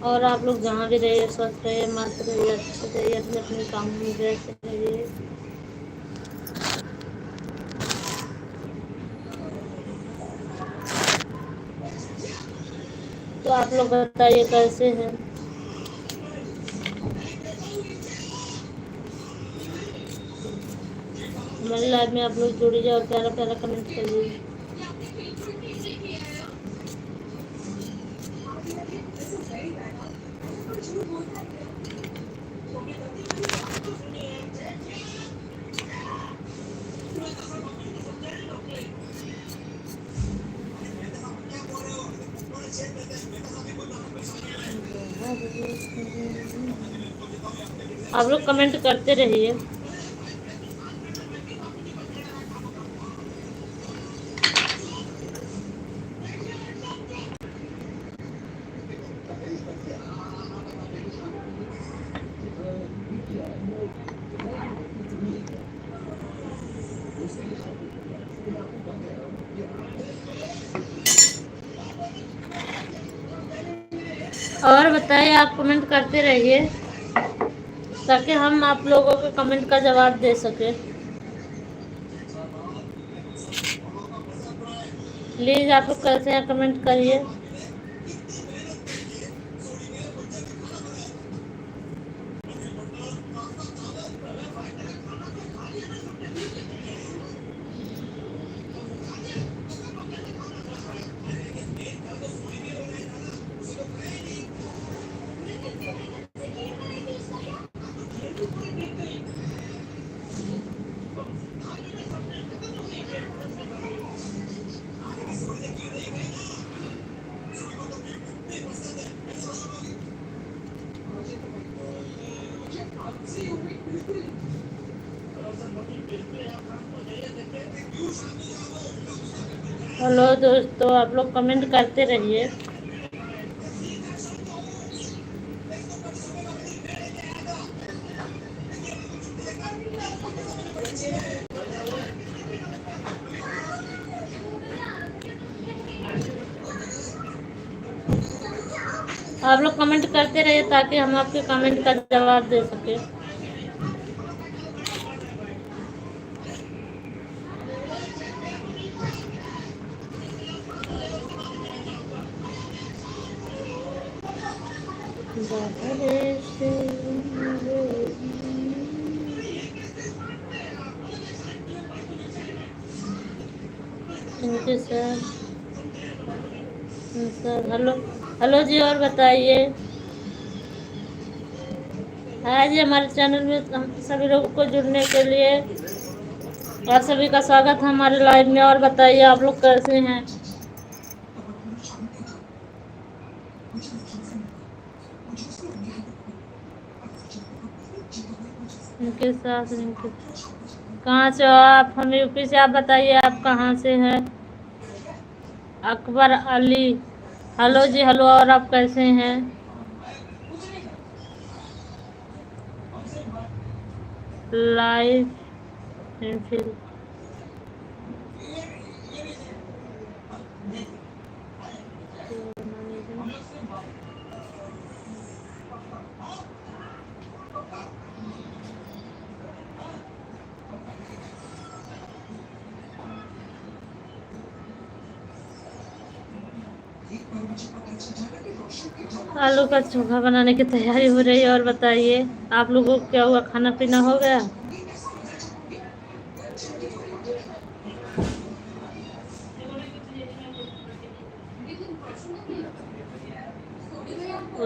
और आप लोग जहाँ भी रहिए स्वस्थ रहिए, मस्त रहिए, अच्छे रहिए, अपने अपने काम में व्यस्त रहिए। तो आप लोग बताइए कैसे हैं। हमारी लाइफ में आप लोग जुड़िए और प्यारा प्यारा कमेंट करिए। आप लोग कमेंट करते रहिए। और बताइए, आप कमेंट करते रहिए ताकि हम आप लोगों के कमेंट का जवाब दे सके। प्लीज़ आप लोग कैसे हैं कमेंट करिए। हेलो दोस्तों, आप लोग कमेंट करते रहिए। आप लोग कमेंट करते रहिए ताकि हम आपके कमेंट का जवाब दे सके। इनके सर हेलो हेलो जी। और बताइए। हाँ जी, हमारे चैनल में हम सभी लोगों को जुड़ने के लिए आप सभी का स्वागत है हमारे लाइव में। और बताइए आप लोग कैसे हैं। इनके साथ इनके कहाँ से हो आप? हम यूपी से। आप बताइए आप कहाँ से हैं। अकबर अली, हेलो जी। हेलो, और आप कैसे हैं? लाइव एनफील्ड, आलू का चोखा बनाने की तैयारी हो रही है। और बताइए आप लोगों को क्या हुआ, खाना पीना हो गया?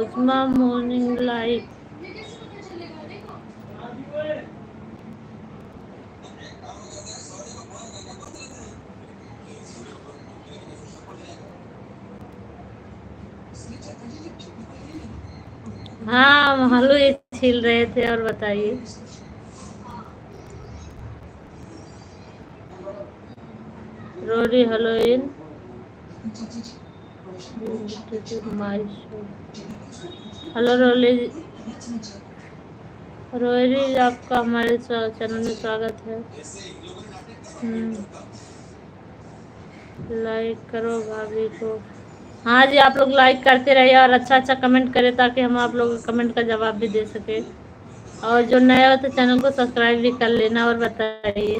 उस्मा मॉर्निंग लाइव, हाँ हम आलू ही छील रहे थे। और बताइए। रोरी हेलोइन माई शो। हेलो रोली, रोरी आपका हमारे चैनल में स्वागत है। लाइक करो भाभी को। हाँ जी, आप लोग लाइक करते रहिए और अच्छा अच्छा कमेंट करें ताकि हम आप लोगों के कमेंट का जवाब भी दे सके। और जो नया हो तो चैनल को सब्सक्राइब भी कर लेना। और बताइए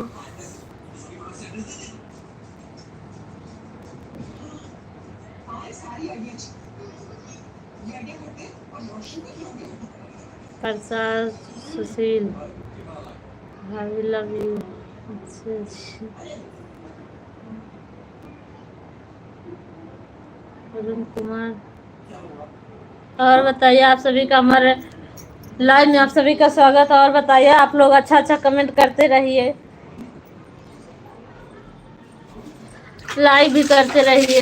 प्रसाद सुशील भाभी लव यू। अरुण कुमार। और बताइए आप सभी का हमारे लाइव में आप सभी का स्वागत है। और बताइए आप लोग अच्छा अच्छा कमेंट करते रहिए, लाइक भी करते रहिए।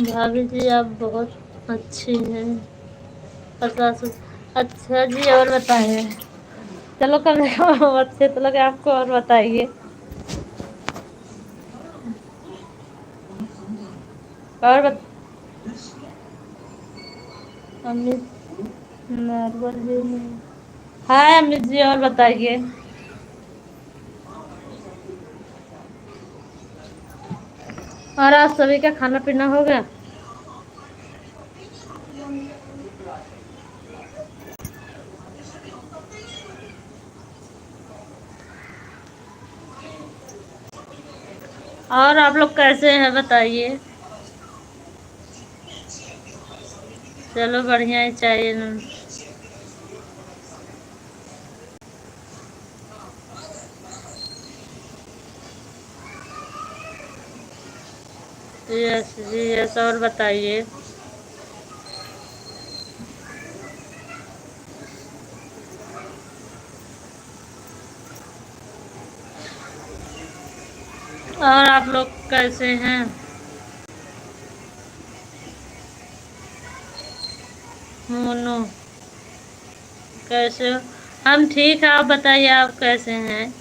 भाभी जी आप बहुत अच्छी हैं। 50। अच्छा जी, और बताइए। चलो कम से कम अच्छे तो लगे आपको। और बताइए। और अमित नरवर जी नहीं। हाय अमित जी, और बताइए। और आज सभी का खाना पीना हो गया? और आप लोग कैसे हैं बताइए। चलो बढ़िया ही चाहिए ना। यस जी यस, और बताइए। और आप लोग कैसे हैं? मोनू कैसे हो? हम ठीक है, आप बताइए आप कैसे हैं?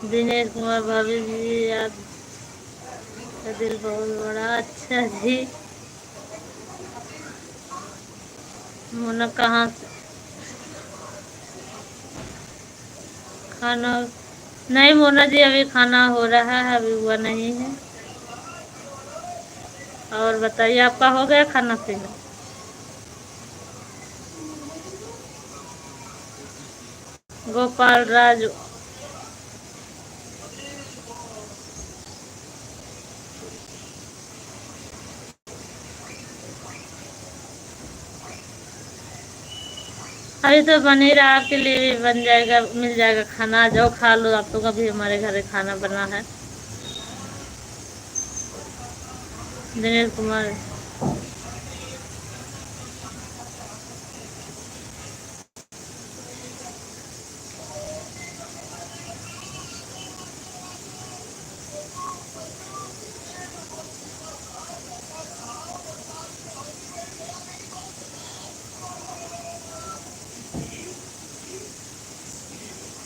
दिनेश कुमार भाभी जी आपका दिल बहुत बड़ा। अच्छा जी। मोना कहाँ से? खाना नहीं मोना जी, अभी खाना हो रहा है, अभी हुआ नहीं है। और बताइए आपका हो गया खाना पीना? गोपाल राज। अभी तो बन ही रहा, आपके लिए भी बन जाएगा, मिल जाएगा खाना। आ जाओ खा लो, आप लोग अभी हमारे घर खाना बना है। दिनेश कुमार।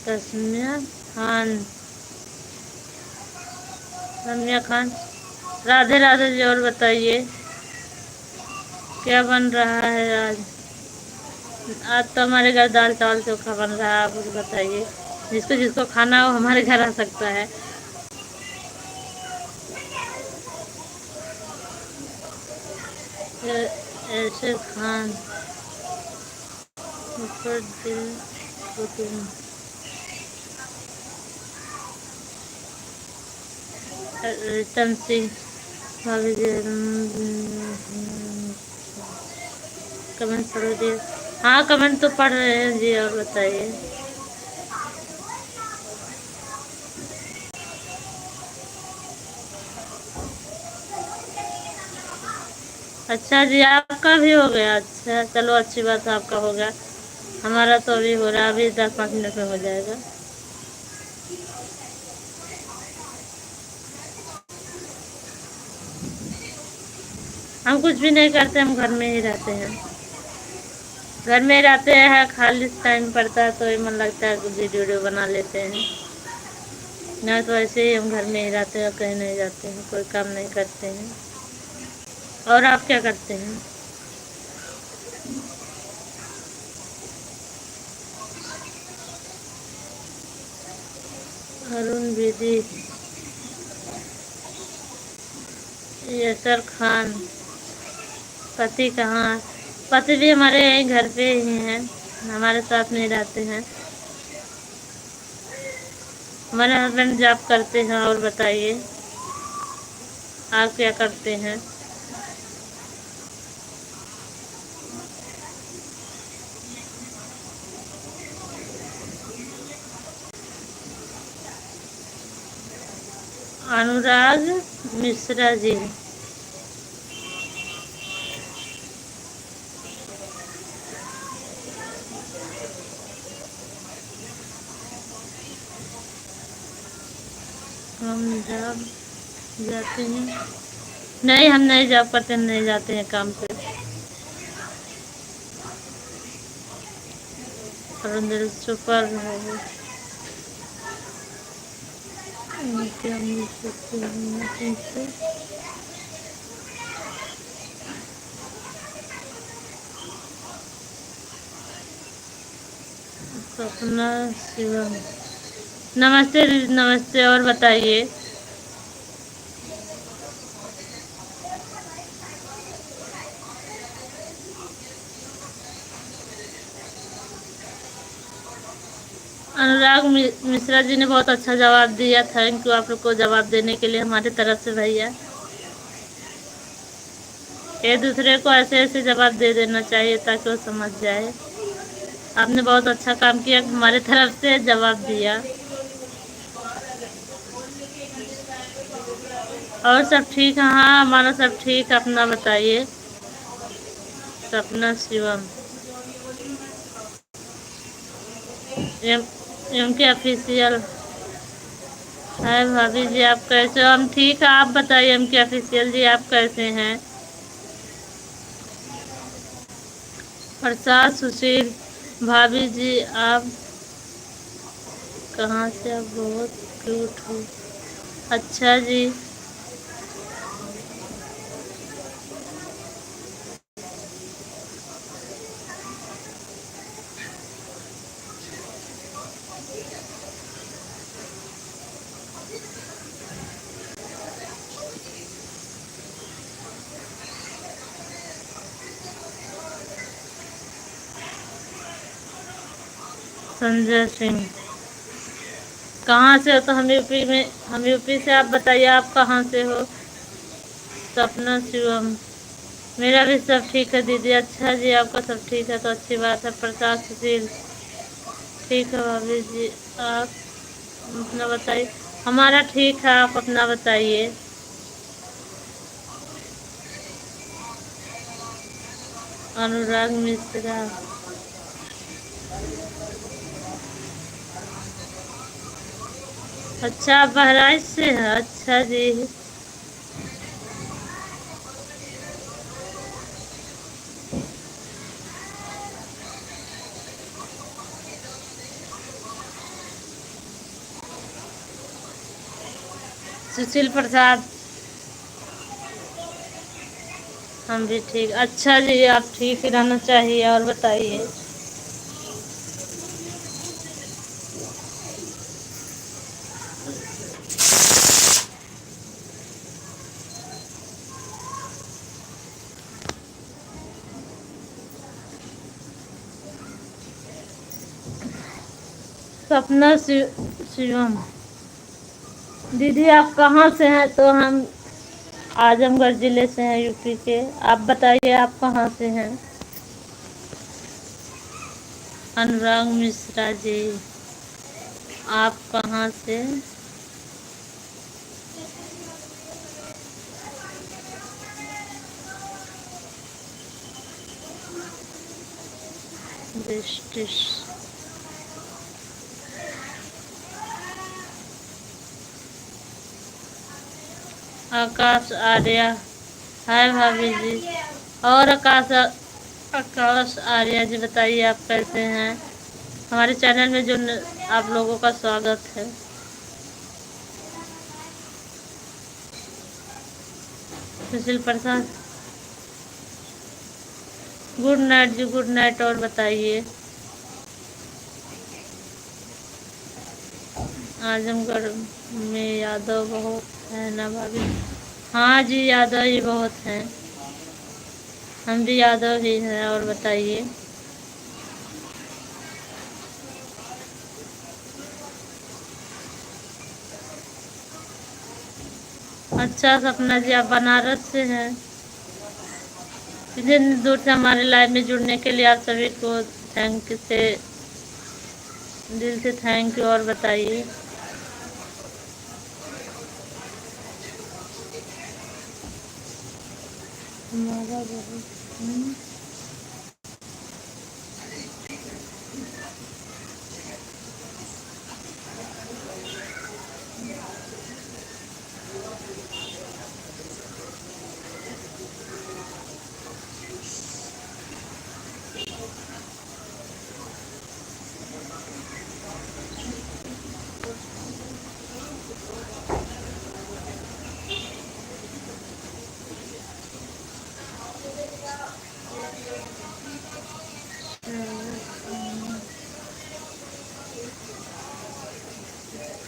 तस्मिया खान। रम्या खान। राधे राधे जी, और बताइए क्या बन रहा है आज? आज तो हमारे घर दाल चावल चोखा बन रहा है। आप कुछ बताइए, जिसको जिसको खाना हो हमारे घर आ सकता है। ऐसे खान ऊपर दिल को तुम। रितम सिंह भाभी जी कमेंट पढ़ो जी। हाँ कमेंट तो पढ़ रहे हैं जी, और बताइए। अच्छा जी, आपका भी हो गया? अच्छा चलो, अच्छी बात है, आपका हो गया। हमारा तो अभी हो रहा है, अभी 10-5 मिनट में हो जाएगा। हम कुछ भी नहीं करते, हम घर में ही रहते हैं। घर में रहते हैं, खाली टाइम पड़ता है तो ये मन लगता है कुछ वीडियो बना लेते हैं। नहीं तो ऐसे ही हम घर में ही रहते हैं, कहीं नहीं जाते हैं, कोई काम नहीं करते हैं। और आप क्या करते हैं? अरुण विधि, यसर खान। पति कहाँ? पति भी हमारे यहीं घर पे ही हैं, हमारे साथ नहीं रहते हैं। हमारे हस्बैंड जॉब करते हैं। और बताइए आप क्या करते हैं? अनुराग मिश्रा जी। हम जॉब जाते हैं? नहीं, हम नहीं जॉब करते, हम नहीं जाते हैं काम पे। और सुपर है क्या मिल सकते हैं? सपना शिवम। नमस्ते दीदी, नमस्ते। और बताइए। अनुराग मिश्रा जी ने बहुत अच्छा जवाब दिया। थैंक यू आप लोग को जवाब देने के लिए हमारी तरफ से भैया। एक दूसरे को ऐसे ऐसे जवाब दे देना चाहिए ताकि वो समझ जाए। आपने बहुत अच्छा काम किया, हमारे तरफ से जवाब दिया। और सब ठीक है? हाँ, हमारा सब ठीक। अपना बताइए। सपना शिवम। एम एम के ऑफिशियल। हाय भाभी जी, आप कैसे हो? हम ठीक है, आप बताइए। एम के ऑफिशियल जी, आप कैसे हैं? प्रसाद सुशील। भाभी जी आप कहाँ से? आप बहुत क्यूट हो। अच्छा जी। संजय सिंह। कहाँ से हो? तो हम यूपी से। आप बताइए आप कहाँ से हो? सपना शिवम। मेरा भी सब ठीक है दीदी। अच्छा जी, आपका सब ठीक है तो अच्छी बात है। प्रसाद सुशील। ठीक है भाभी जी, आप अपना बताइए। हमारा ठीक है, आप अपना बताइए। अनुराग मिश्रा। अच्छा, आप बहराइच से हैं? अच्छा जी। सुशील प्रसाद। हम भी ठीक। अच्छा जी, आप ठीक ही रहना चाहिए। और बताइए। सपना शिवम। दीदी आप कहाँ से हैं? तो हम आजमगढ़ जिले से हैं, यूपी के। आप बताइए आप कहाँ से हैं? अनुराग मिश्रा जी, आप कहाँ से? ब्रिटिश। आकाश आर्या। हाय भाभी जी। और आकाश आर्या जी, बताइए आप कैसे हैं? हमारे चैनल में जो आप लोगों का स्वागत है। सुशील प्रसाद। गुड नाइट जी, गुड नाइट। और बताइए। आजमगढ़ में यादव बहुत है ना भाभी? हाँ जी, यादव ही बहुत हैं। हम भी यादव ही हैं। और बताइए। अच्छा सपना जी, आप बनारस से हैं। इतनी दूर से हमारे लाइव में जुड़ने के लिए आप सभी को थैंक से दिल से थैंक यू। और बताइए। हमारा बहुत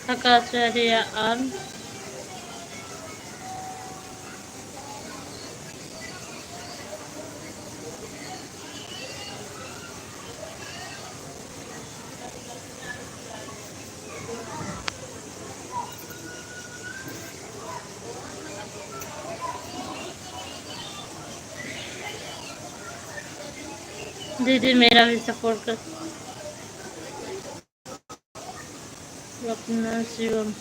आकाशवाणी और दीदी मेरा भी सपोर्ट कर। सपना शिवम,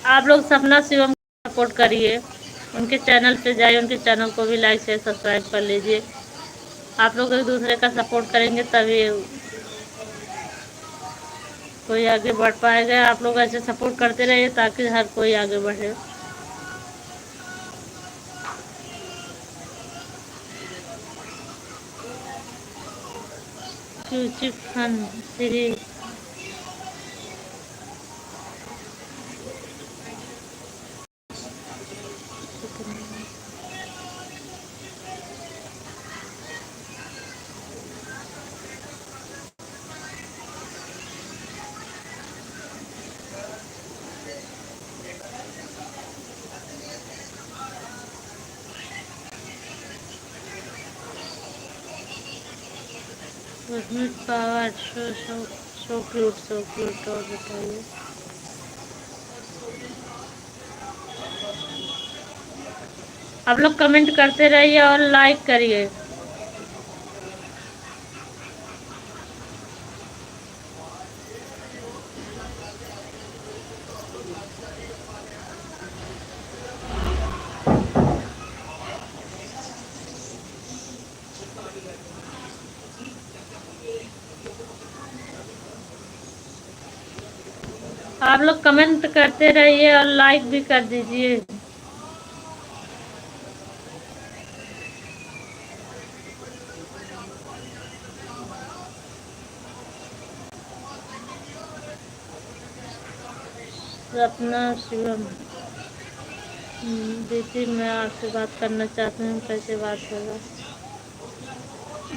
आप लोग सपना शिवम को सपोर्ट करिए। उनके चैनल पे जाइए, उनके चैनल को भी लाइक शेयर सब्सक्राइब कर लीजिए। आप लोग एक दूसरे का सपोर्ट करेंगे तभी कोई आगे बढ़ पाएगा। आप लोग ऐसे सपोर्ट करते रहिए ताकि हर कोई आगे बढ़े। Khan Shri power so cute so cute. और बताइए। आप लोग कमेंट करते रहिए और लाइक करिए। आप लोग कमेंट करते रहिए और लाइक भी कर दीजिए। सपना शिवम, दीदी मैं आपसे बात करना चाहती हूँ, कैसे बात होगा?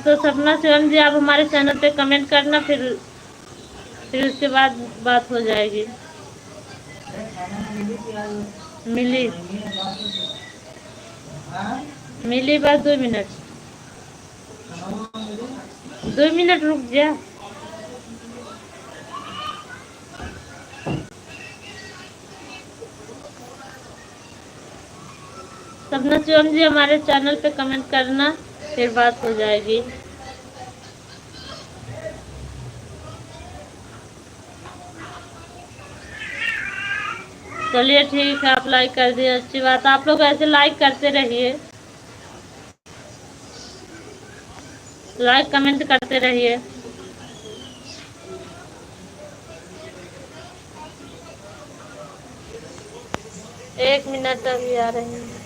तो सपना शिवम जी, आप हमारे चैनल पे कमेंट करना, फिर उसके बाद बात हो जाएगी। मिली मिली बस 2 मिनट, 2 मिनट रुक जा। सपना शिवम जी हमारे चैनल पे कमेंट करना, फिर बात हो जाएगी। चलिए ठीक है, आप लाइक कर दिए, अच्छी बात। आप लोग ऐसे लाइक करते रहिए, लाइक कमेंट करते रहिए। एक मिनट अभी आ रही है।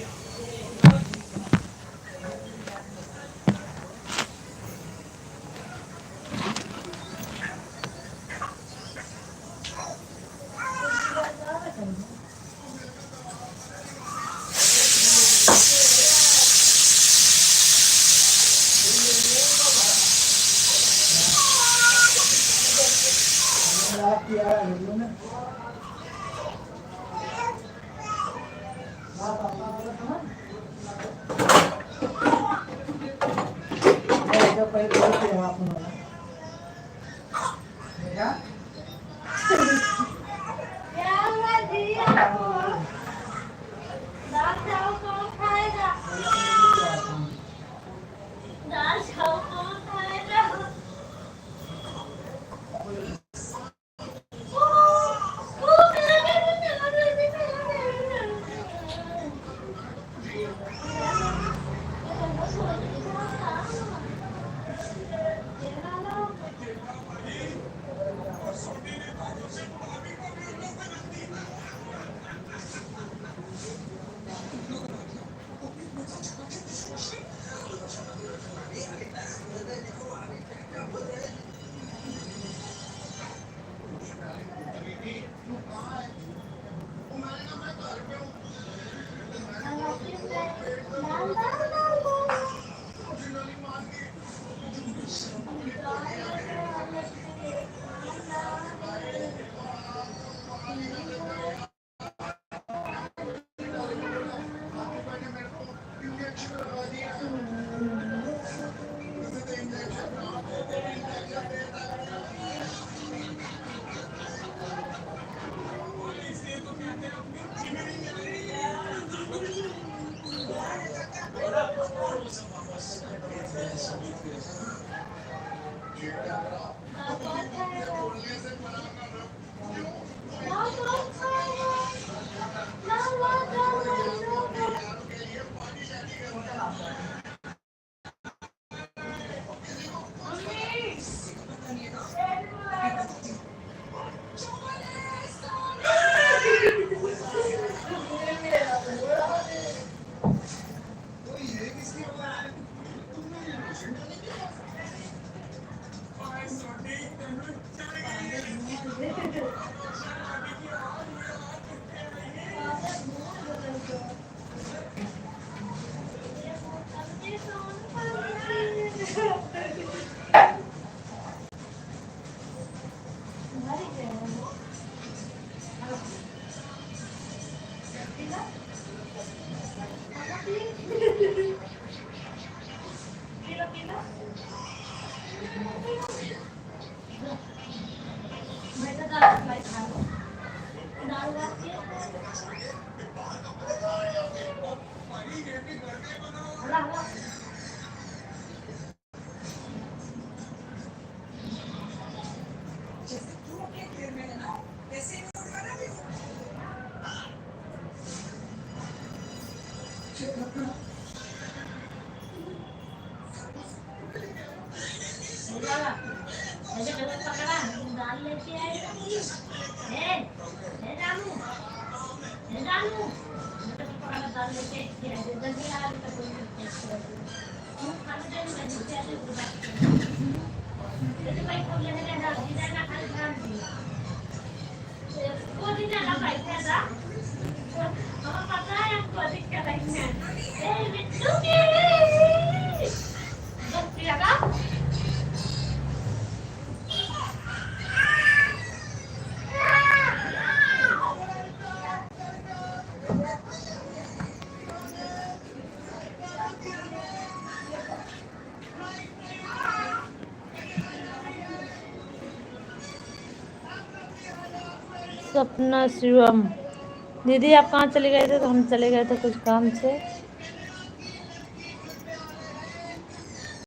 सपना शिवम दीदी आप कहाँ चले गए थे? तो हम चले गए थे कुछ काम से।